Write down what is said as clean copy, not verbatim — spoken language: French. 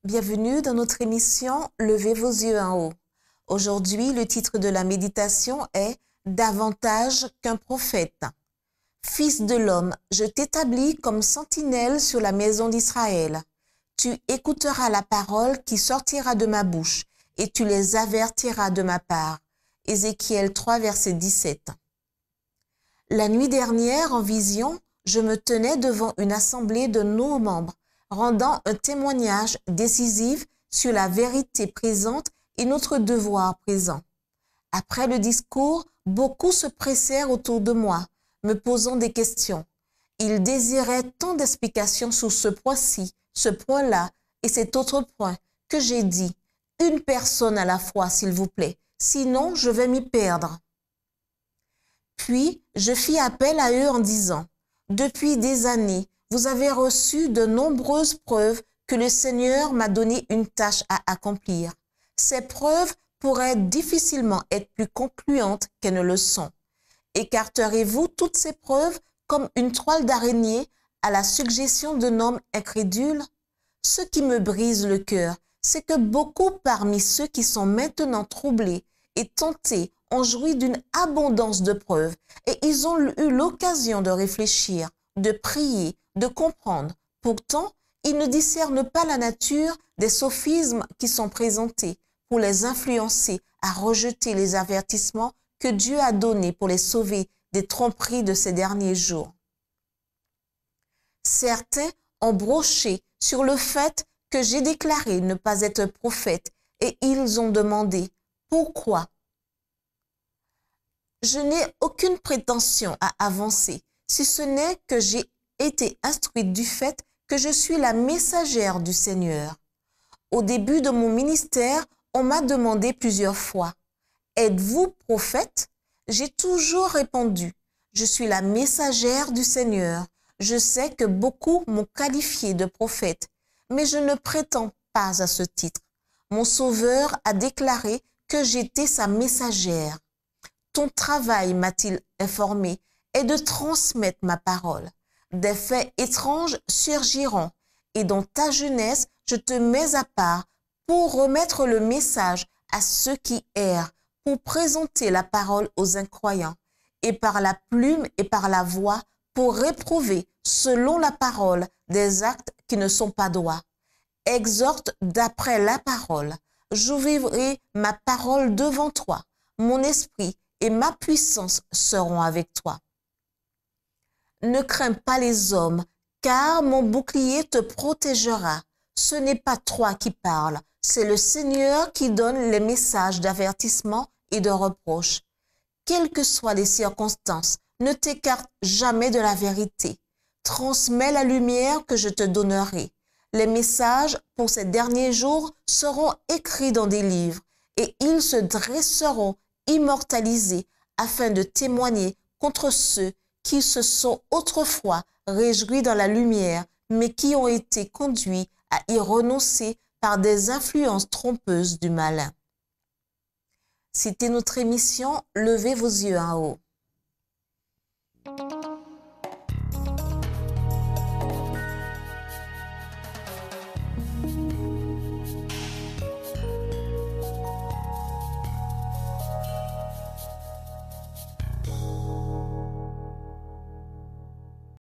Bienvenue dans notre émission Levez vos yeux en haut. Aujourd'hui, le titre de la méditation est « Davantage qu'un prophète ». Fils de l'homme, je t'établis comme sentinelle sur la maison d'Israël. Tu écouteras la parole qui sortira de ma bouche et tu les avertiras de ma part. Ézéchiel 3, verset 17. La nuit dernière, en vision, je me tenais devant une assemblée de nos membres, rendant un témoignage décisif sur la vérité présente et notre devoir présent. Après le discours, beaucoup se pressèrent autour de moi, me posant des questions. Ils désiraient tant d'explications sur ce point-ci, ce point-là et cet autre point que j'ai dit, une personne à la fois, s'il vous plaît, sinon je vais m'y perdre. Puis, je fis appel à eux en disant, « Depuis des années, vous avez reçu de nombreuses preuves que le Seigneur m'a donné une tâche à accomplir. Ces preuves pourraient difficilement être plus concluantes qu'elles ne le sont. Écarterez-vous toutes ces preuves comme une toile d'araignée à la suggestion d'un homme incrédule? Ce qui me brise le cœur, c'est que beaucoup parmi ceux qui sont maintenant troublés et tentés ont joui d'une abondance de preuves et ils ont eu l'occasion de réfléchir, de prier, de comprendre. Pourtant, ils ne discernent pas la nature des sophismes qui sont présentés pour les influencer à rejeter les avertissements que Dieu a donnés pour les sauver des tromperies de ces derniers jours. Certains ont broché sur le fait que j'ai déclaré ne pas être prophète et ils ont demandé « Pourquoi ?» Je n'ai aucune prétention à avancer, si ce n'est que j'ai été instruite du fait que je suis la messagère du Seigneur. Au début de mon ministère, on m'a demandé plusieurs fois, « Êtes-vous prophète ?» J'ai toujours répondu, « Je suis la messagère du Seigneur. Je sais que beaucoup m'ont qualifiée de prophète, mais je ne prétends pas à ce titre. Mon Sauveur a déclaré que j'étais sa messagère. Ton travail, m'a-t-il informé, est de transmettre ma parole. Des faits étranges surgiront et dans ta jeunesse, je te mets à part pour remettre le message à ceux qui errent, pour présenter la parole aux incroyants et par la plume et par la voix pour réprouver selon la parole des actes qui ne sont pas droits. Exhorte d'après la parole. J'ouvrirai ma parole devant toi. Mon esprit et ma puissance seront avec toi. Ne crains pas les hommes, car mon bouclier te protégera. Ce n'est pas toi qui parles, c'est le Seigneur qui donne les messages d'avertissement et de reproche. Quelles que soient les circonstances, ne t'écarte jamais de la vérité. Transmets la lumière que je te donnerai. Les messages pour ces derniers jours seront écrits dans des livres et ils se dresseront immortalisés afin de témoigner contre ceux qui se sont autrefois réjouis dans la lumière, mais qui ont été conduits à y renoncer par des influences trompeuses du malin. C'était notre émission Levez vos yeux en haut.